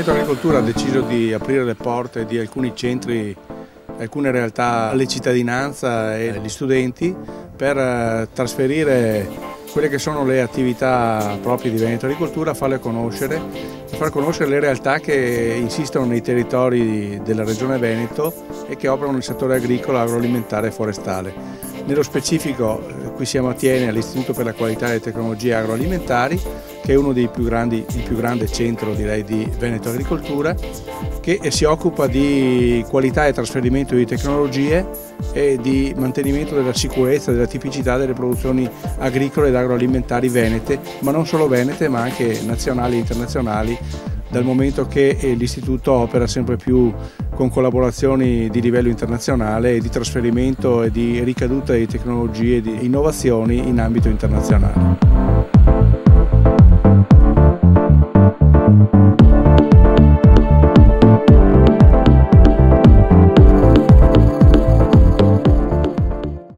Veneto Agricoltura ha deciso di aprire le porte di alcuni centri, alcune realtà alle cittadinanza e agli studenti per trasferire quelle che sono le attività proprie di Veneto Agricoltura, farle conoscere, far conoscere le realtà che insistono nei territori della Regione Veneto e che operano nel settore agricolo, agroalimentare e forestale. Nello specifico qui siamo a Thiene all'Istituto per la Qualità e le Tecnologie Agroalimentari, che è uno dei più grandi, il più grande centro direi di Veneto Agricoltura, che si occupa di qualità e trasferimento di tecnologie e di mantenimento della sicurezza e della tipicità delle produzioni agricole ed agroalimentari venete, ma non solo venete ma anche nazionali e internazionali, dal momento che l'Istituto opera sempre più con collaborazioni di livello internazionale e di trasferimento e di ricaduta di tecnologie e di innovazioni in ambito internazionale.